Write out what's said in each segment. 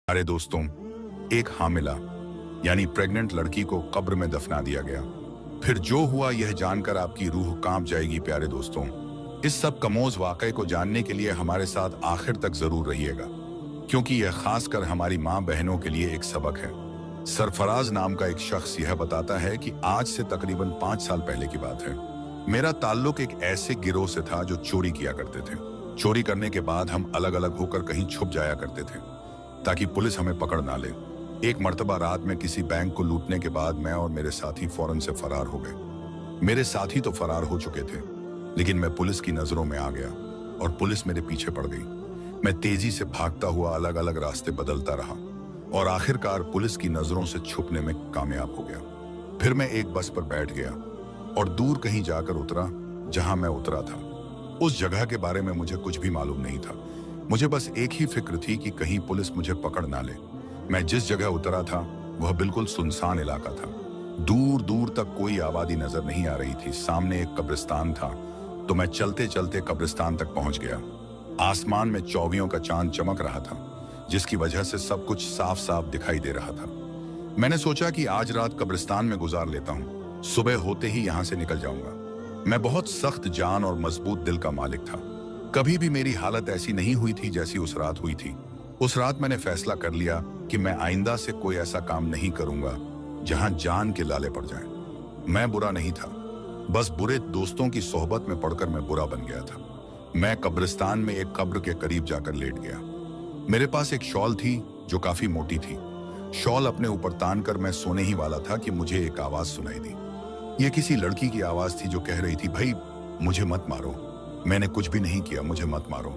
अरे दोस्तों, एक हामिला यानी प्रेग्नेंट लड़की को कब्र में दफना दिया गया। फिर जो हुआ यह जानकर आपकी रूह कांप जाएगी प्यारे दोस्तों। इस सब कमोज वाकये को जानने के लिए हमारे साथ आखिर तक जरूर रहिएगा, क्योंकि यह खासकर हमारी माँ बहनों के लिए एक सबक है। सरफराज नाम का एक शख्स यह बताता है कि आज से तकरीबन 5 साल पहले की बात है। मेरा ताल्लुक एक ऐसे गिरोह से था जो चोरी किया करते थे। चोरी करने के बाद हम अलग अलग होकर कहीं छुप जाया करते थे ताकि पुलिस हमें पकड़ ना ले। एक मर्तबा रात में किसी बैंक को लूटने के बाद मैं और मेरे साथी फौरन से फरार हो गए। मेरे साथी तो फरार हो चुके थे, लेकिन मैं पुलिस की नजरों में आ गया और पुलिस मेरे पीछे पड़ गई। मैं तेजी से भागता हुआ अलग अलग रास्ते बदलता रहा और आखिरकार पुलिस की नजरों से छुपने में कामयाब हो गया। फिर मैं एक बस पर बैठ गया और दूर कहीं जाकर उतरा जहां मैं उतरा था। उस जगह के बारे में मुझे कुछ भी मालूम नहीं था। मुझे बस एक ही फिक्र थी कि कहीं पुलिस मुझे पकड़ ना ले। मैं जिस जगह उतरा था वह बिल्कुल सुनसान इलाका था। दूर दूर तक कोई आबादी नजर नहीं आ रही थी। सामने एक कब्रिस्तान था, तो मैं चलते चलते कब्रिस्तान तक पहुंच गया। आसमान में चौवियों का चांद चमक रहा था, जिसकी वजह से सब कुछ साफ साफ दिखाई दे रहा था। मैंने सोचा कि आज रात कब्रिस्तान में गुजार लेता हूँ, सुबह होते ही यहाँ से निकल जाऊंगा। मैं बहुत सख्त जान और मजबूत दिल का मालिक था। कभी भी मेरी हालत ऐसी नहीं हुई थी जैसी उस रात हुई थी। उस रात मैंने फैसला कर लिया कि मैं आइंदा से कोई ऐसा काम नहीं करूंगा जहां जान के लाले पड़ जाएं। मैं बुरा नहीं था, बस बुरे दोस्तों की सोहबत में पड़कर मैं बुरा बन गया था। मैं कब्रिस्तान में एक कब्र के करीब जाकर लेट गया। मेरे पास एक शॉल थी जो काफी मोटी थी। शॉल अपने ऊपर तान कर मैं सोने ही वाला था कि मुझे एक आवाज सुनाई दी। यह किसी लड़की की आवाज थी जो कह रही थी, भाई मुझे मत मारो, मैंने कुछ भी नहीं किया, मुझे मत मारो,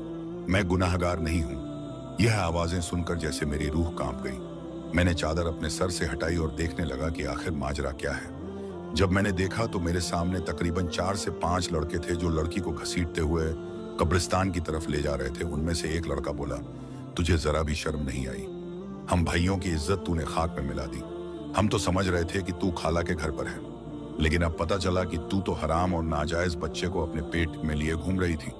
मैं गुनाहगार नहीं हूं। यह आवाजें सुनकर जैसे मेरी रूह कांप गई। मैंने चादर अपने सर से हटाई और देखने लगा कि आखिर माजरा क्या है। जब मैंने देखा तो मेरे सामने तकरीबन 4 से 5 लड़के थे जो लड़की को घसीटते हुए कब्रिस्तान की तरफ ले जा रहे थे। उनमें से एक लड़का बोला, तुझे जरा भी शर्म नहीं आई? हम भाइयों की इज्जत तूने खाक में मिला दी। हम तो समझ रहे थे कि तू खाला के घर पर है, लेकिन अब पता चला कि तू तो हराम और नाजायज बच्चे को अपने पेट में लिए घूम रही थी।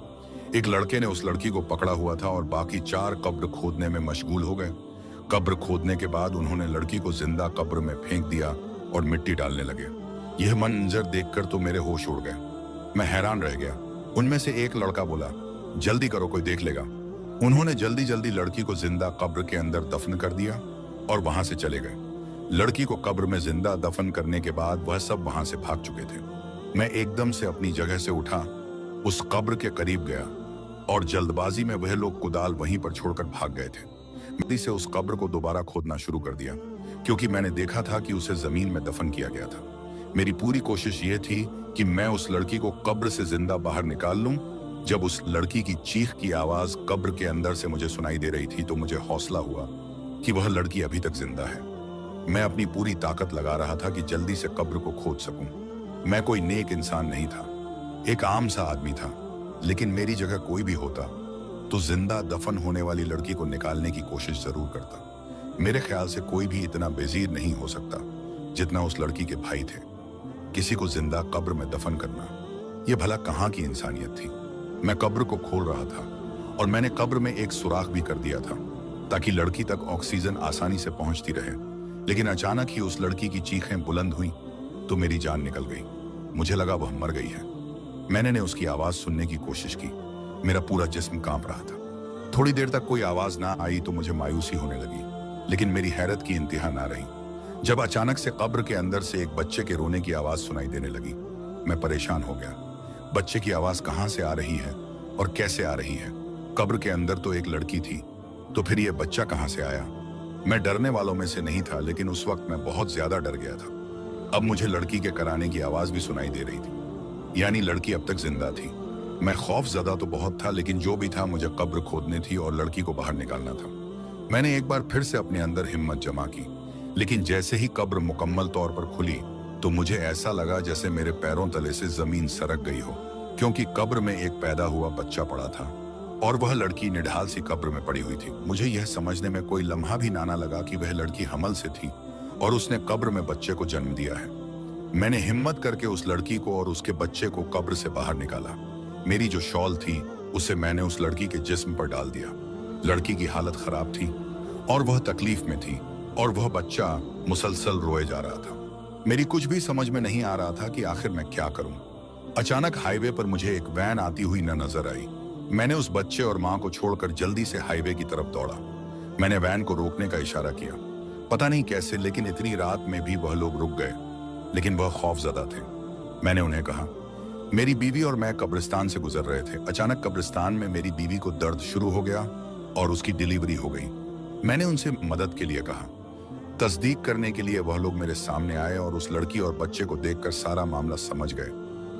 एक लड़के ने उस लड़की को पकड़ा हुआ था और बाकी 4 कब्र खोदने में मशगूल हो गए। कब्र खोदने के बाद उन्होंने लड़की को जिंदा कब्र में फेंक दिया और मिट्टी डालने लगे। यह मंजर देखकर तो मेरे होश उड़ गए। मैं हैरान रह गया। उनमें से एक लड़का बोला, जल्दी करो, कोई देख लेगा। उन्होंने जल्दी जल्दी लड़की को जिंदा कब्र के अंदर दफन कर दिया और वहां से चले गए। लड़की को कब्र में जिंदा दफन करने के बाद वह सब वहां से भाग चुके थे। मैं एकदम से अपनी जगह से उठा, उस कब्र के करीब गया और जल्दबाजी में वह लोग कुदाल वहीं पर छोड़कर भाग गए थे। मिट्टी से उस कब्र को दोबारा खोदना शुरू कर दिया, क्योंकि मैंने देखा था कि उसे जमीन में दफन किया गया था। मेरी पूरी कोशिश ये थी कि मैं उस लड़की को कब्र से जिंदा बाहर निकाल लूं। जब उस लड़की की चीख की आवाज कब्र के अंदर से मुझे सुनाई दे रही थी तो मुझे हौसला हुआ कि वह लड़की अभी तक जिंदा है। मैं अपनी पूरी ताकत लगा रहा था कि जल्दी से कब्र को खोद सकूं। मैं कोई नेक इंसान नहीं था, एक आम सा आदमी था, लेकिन मेरी जगह कोई भी होता तो जिंदा दफन होने वाली लड़की को निकालने की कोशिश जरूर करता। मेरे ख्याल से कोई भी इतना बेजीर नहीं हो सकता जितना उस लड़की के भाई थे। किसी को जिंदा कब्र में दफन करना, यह भला कहाँ की इंसानियत थी। मैं कब्र को खोल रहा था और मैंने कब्र में एक सुराख भी कर दिया था ताकि लड़की तक ऑक्सीजन आसानी से पहुंचती रहे। लेकिन अचानक ही उस लड़की की चीखें बुलंद हुई तो मेरी जान निकल गई। मुझे लगा वह मर गई है। मैंने उसकी आवाज सुनने की कोशिश की। मेरा पूरा जिस्म कांप रहा था। थोड़ी देर तक कोई आवाज ना आई तो मुझे मायूसी होने लगी, लेकिन मेरी हैरत की इंतहा ना रही जब अचानक से कब्र के अंदर से एक बच्चे के रोने की आवाज सुनाई देने लगी। मैं परेशान हो गया। बच्चे की आवाज कहां से आ रही है और कैसे आ रही है? कब्र के अंदर तो एक लड़की थी, तो फिर यह बच्चा कहां से आया? मैं डरने वालों में से नहीं था, लेकिन उस वक्त मैं बहुत ज्यादा डर गया था। अब मुझे लड़की के कराने की आवाज भी सुनाई दे रही थी, यानी लड़की अब तक जिंदा थी। मैं खौफजदा तो बहुत था, लेकिन जो भी था मुझे कब्र खोदनी थी और लड़की को बाहर निकालना था। मैंने एक बार फिर से अपने अंदर हिम्मत जमा की, लेकिन जैसे ही कब्र मुकम्मल तौर पर खुली तो मुझे ऐसा लगा जैसे मेरे पैरों तले से जमीन सरक गई हो, क्योंकि कब्र में एक पैदा हुआ बच्चा पड़ा था और वह लड़की निढाल सी कब्र में पड़ी हुई थी। मुझे यह समझने में कोई लम्हा भी ना लगा कि वह लड़की हमल से थी और उसने कब्र में बच्चे को जन्म दिया है। मैंने हिम्मत करके उस लड़की को और उसके बच्चे को कब्र से बाहर निकाला। मेरी जो शॉल थी उसे मैंने उस लड़की के जिस्म पर डाल दिया। लड़की की हालत खराब थी, और वह तकलीफ में थी और वह बच्चा मुसलसल रोए जा रहा था। मेरी कुछ भी समझ में नहीं आ रहा था कि आखिर मैं क्या करूं। अचानक हाईवे पर मुझे एक वैन आती हुई न नजर आई। मैंने उस बच्चे और मां को छोड़कर जल्दी से हाईवे की तरफ दौड़ा। मैंने वैन को रोकने का इशारा किया। पता नहीं कैसे, लेकिन इतनी रात में भी वह लोग रुक गए, लेकिन वह खौफजदा थे। मैंने उन्हें कहा, मेरी बीवी और मैं कब्रिस्तान से गुजर रहे थे। अचानक कब्रिस्तान में मेरी बीवी को दर्द शुरू हो गया और उसकी डिलीवरी हो गई। मैंने उनसे मदद के लिए कहा। तस्दीक करने के लिए वह लोग मेरे सामने आए और उस लड़की और बच्चे को देखकर सारा मामला समझ गए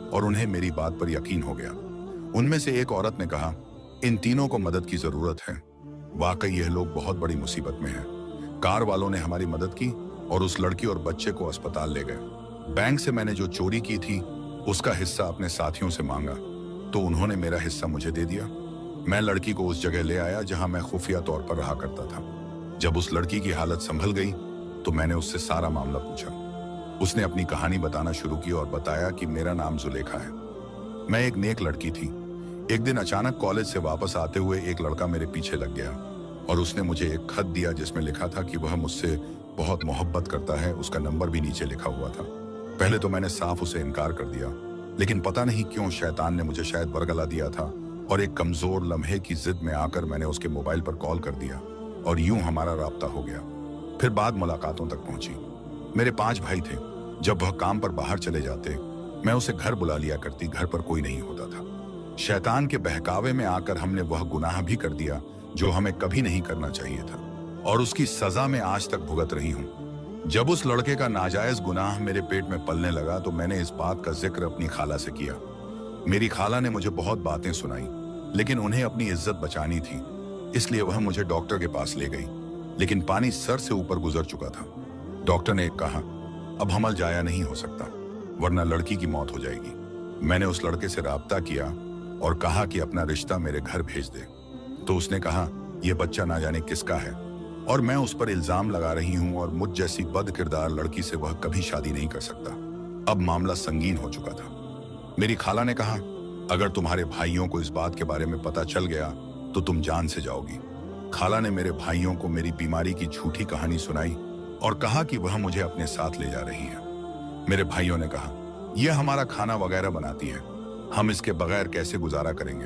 और उन्हें मेरी बात पर यकीन हो गया। उनमें से एक औरत ने कहा, इन तीनों को मदद की जरूरत है। वाकई यह लोग बहुत बड़ी मुसीबत में हैं। कार वालों ने हमारी मदद की और उस लड़की और बच्चे को अस्पताल ले गए। बैंक से मैंने जो चोरी की थी उसका हिस्सा अपने साथियों से मांगा तो उन्होंने मेरा हिस्सा मुझे दे दिया। मैं लड़की को उस जगह ले आया जहां मैं खुफिया तौर पर रहा करता था। जब उस लड़की की हालत संभल गई तो मैंने उससे सारा मामला पूछा। उसने अपनी कहानी बताना शुरू की और बताया कि मेरा नाम जुलेखा है, मैं एक नेक लड़की थी। एक दिन अचानक कॉलेज से वापस आते हुए एक लड़का मेरे पीछे लग गया और उसने मुझे एक खत दिया जिसमें लिखा था कि वह मुझसे बहुत मोहब्बत करता है। उसका नंबर भी नीचे लिखा हुआ था। पहले तो मैंने साफ उसे इनकार कर दिया, लेकिन पता नहीं क्यों शैतान ने मुझे शायद बरगला दिया था और एक कमजोर लम्हे की जिद में आकर मैंने उसके मोबाइल पर कॉल कर दिया और यूं हमारा राब्ता हो गया। फिर बात मुलाकातों तक पहुंची। मेरे 5 भाई थे। जब वह काम पर बाहर चले जाते मैं उसे घर बुला लिया करती। घर पर कोई नहीं होता था। शैतान के बहकावे में आकर हमने वह गुनाह भी कर दिया जो हमें कभी नहीं करना चाहिए था और उसकी सजा में आज तक भुगत रही हूं। जब उस लड़के का नाजायज गुनाह मेरे पेट में पलने लगा तो मैंने इस बात का जिक्र अपनी खाला से किया। मेरी खाला ने मुझे बहुत बातें सुनाई, लेकिन उन्हें अपनी इज्जत बचानी थी, इसलिए वह मुझे डॉक्टर के पास ले गई। लेकिन पानी सर से ऊपर गुजर चुका था। डॉक्टर ने कहा, अब हमल जाया नहीं हो सकता, वरना लड़की की मौत हो जाएगी। मैंने उस लड़के से राब्ता किया और कहा कि अपना रिश्ता मेरे घर भेज दे। तो उसने कहा, यह बच्चा ना जाने किसका है और मैं उस पर इल्जाम लगा रही हूं और मुझ जैसी बद किरदार लड़की से वह कभी शादी नहीं कर सकता। अब मामला संगीन हो चुका था। मेरी खाला ने कहा, अगर तुम्हारे भाइयों को इस बात के बारे में पता चल गया तो तुम जान से जाओगी। खाला ने मेरे भाइयों को मेरी बीमारी की झूठी कहानी सुनाई और कहा कि वह मुझे अपने साथ ले जा रही है। मेरे भाइयों ने कहा, यह हमारा खाना वगैरह बनाती है, हम इसके बगैर कैसे गुजारा करेंगे।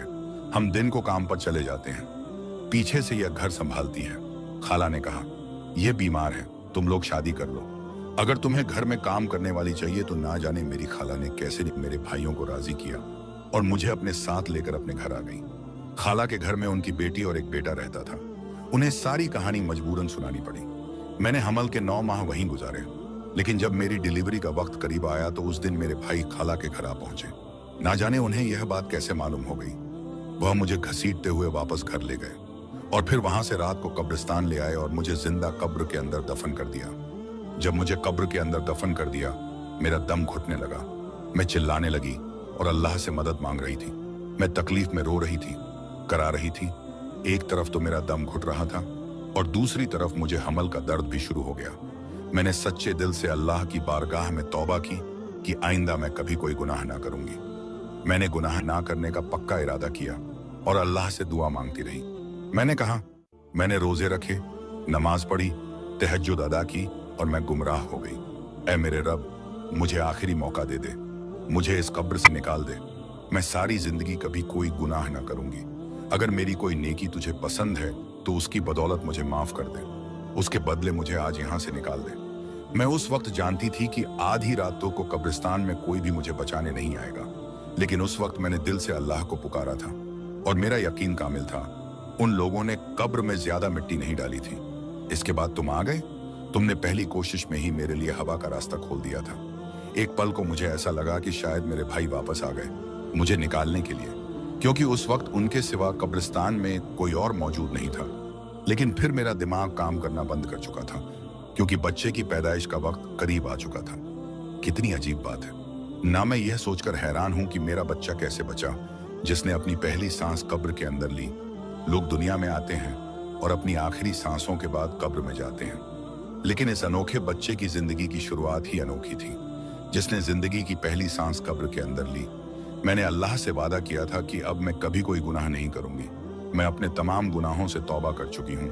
हम दिन को काम पर चले जाते हैं, पीछे से यह घर संभालती है। खाला ने कहा, यह बीमार है, तुम लोग शादी कर लो। अगर तुम्हें घर में काम करने वाली चाहिए तो ना जाने मेरी खाला ने कैसे मेरे भाइयों को राजी किया और मुझे अपने साथ लेकर अपने घर आ गई। खाला के घर में उनकी बेटी और एक बेटा रहता था। उन्हें सारी कहानी मजबूरन सुनानी पड़ी। मैंने हमल के 9 माह वहीं गुजारे, लेकिन जब मेरी डिलीवरी का वक्त करीब आया तो उस दिन मेरे भाई खाला के घर आ पहुंचे। ना जाने उन्हें यह बात कैसे मालूम हो गई। वह मुझे घसीटते हुए वापस घर ले गए और फिर वहां से रात को कब्रिस्तान ले आए और मुझे जिंदा कब्र के अंदर दफन कर दिया। जब मुझे कब्र के अंदर दफन कर दिया, मेरा दम घुटने लगा। मैं चिल्लाने लगी और अल्लाह से मदद मांग रही थी। मैं तकलीफ में रो रही थी, करा रही थी। एक तरफ तो मेरा दम घुट रहा था और दूसरी तरफ मुझे हमल का दर्द भी शुरू हो गया। मैंने सच्चे दिल से अल्लाह की बारगाह में तौबा की कि आइंदा मैं कभी कोई गुनाह ना करूंगी। मैंने गुनाह ना करने का पक्का इरादा किया और अल्लाह से दुआ मांगती रही। मैंने कहा, मैंने रोजे रखे, नमाज पढ़ी, तहज्जुद अदा की और मैं गुमराह हो गई। ऐ मेरे रब, मुझे आखिरी मौका दे दे, मुझे इस कब्र से निकाल दे। मैं सारी जिंदगी कभी कोई गुनाह ना करूंगी। अगर मेरी कोई नेकी तुझे पसंद है तो उसकी बदौलत मुझे माफ कर दे, उसके बदले मुझे आज यहाँ से निकाल दे। मैं उस वक्त जानती थी कि आधी रातों को कब्रिस्तान में कोई भी मुझे बचाने नहीं आएगा, लेकिन उस वक्त मैंने दिल से अल्लाह को पुकारा था और मेरा यकीन कामिल था, उन लोगों ने कब्र में ज्यादा मिट्टी नहीं डाली थी। इसके बाद तुम आ गए। तुमने पहली कोशिश में ही मेरे लिए हवा का रास्ता खोल दिया था। एक पल को मुझे ऐसा लगा कि शायद मेरे भाई वापस आ गए मुझे निकालने के लिए, क्योंकि उस वक्त उनके सिवा कब्रिस्तान में कोई और मौजूद नहीं था। लेकिन फिर मेरा दिमाग काम करना बंद कर चुका था, क्योंकि बच्चे की पैदाइश का वक्त करीब आ चुका था। कितनी अजीब बात है ना। मैं यह सोचकर हैरान हूं कि मेरा बच्चा कैसे बचा, जिसने अपनी पहली सांस कब्र के अंदर ली। लोग दुनिया में आते हैं और अपनी आखिरी सांसों के बाद कब्र में जाते हैं, लेकिन इस अनोखे बच्चे की जिंदगी की शुरुआत ही अनोखी थी, जिसने जिंदगी की पहली सांस कब्र के अंदर ली। मैंने अल्लाह से वादा किया था कि अब मैं कभी कोई गुनाह नहीं करूंगी। मैं अपने तमाम गुनाहों से तौबा कर चुकी हूँ।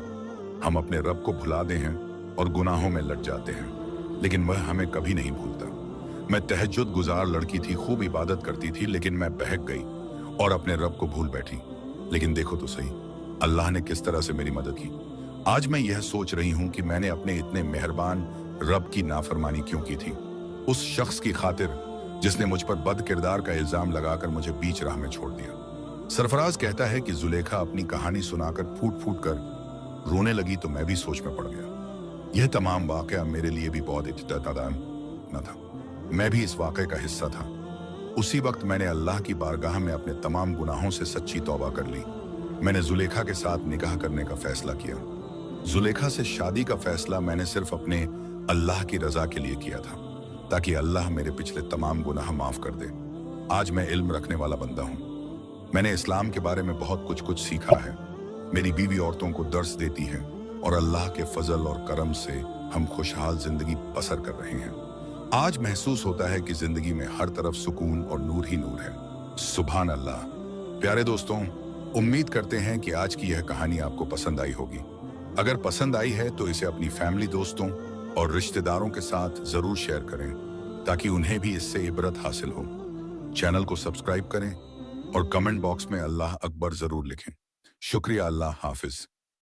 हम अपने रब को भुला दे हैं और गुनाहों में लट जाते हैं, लेकिन वह हमें कभी नहीं भूलता। मैं तहज्जुद गुजार लड़की थी, खूब इबादत करती थी, लेकिन मैं बहक गई और अपने रब को भूल बैठी। लेकिन देखो तो सही, अल्लाह ने किस तरह से मेरी मदद की। आज मैं यह सोच रही हूं कि मैंने अपने इतने मेहरबान रब की नाफरमानी क्यों की थी, उस शख्स की खातिर जिसने मुझ पर बद किरदार का इल्जाम लगाकर मुझे बीच राह में छोड़ दिया। सरफराज कहता है कि जुलेखा अपनी कहानी सुनाकर फूट फूट कर रोने लगी तो मैं भी सोच में पड़ गया। यह तमाम वाकया मेरे लिए भी बहुत इत्तेदान न था। मैं भी इस वाकये का हिस्सा था। उसी वक्त मैंने अल्लाह की बारगाह में अपने तमाम गुनाहों से सच्ची तौबा कर ली। मैंने जुलेखा के साथ निकाह करने का फैसला किया। जुलेखा से शादी का फैसला मैंने सिर्फ अपने अल्लाह की रजा के लिए किया था, ताकि अल्लाह मेरे पिछले तमाम गुनाह माफ कर दे। आज मैं इल्म रखने वाला बंदा हूँ। मैंने इस्लाम के बारे में बहुत कुछ सीखा है। मेरी बीवी औरतों को दर्स देती है और अल्लाह के फजल और करम से हम खुशहाल जिंदगी बसर कर रहे हैं। आज महसूस होता है कि जिंदगी में हर तरफ सुकून और नूर ही नूर है। सुभान अल्लाह। प्यारे दोस्तों, उम्मीद करते हैं कि आज की यह कहानी आपको पसंद आई होगी। अगर पसंद आई है तो इसे अपनी फैमिली, दोस्तों और रिश्तेदारों के साथ जरूर शेयर करें, ताकि उन्हें भी इससे इबरत हासिल हो। चैनल को सब्सक्राइब करें और कमेंट बॉक्स में अल्लाह अकबर जरूर लिखें। शुक्रिया। अल्लाह हाफिज।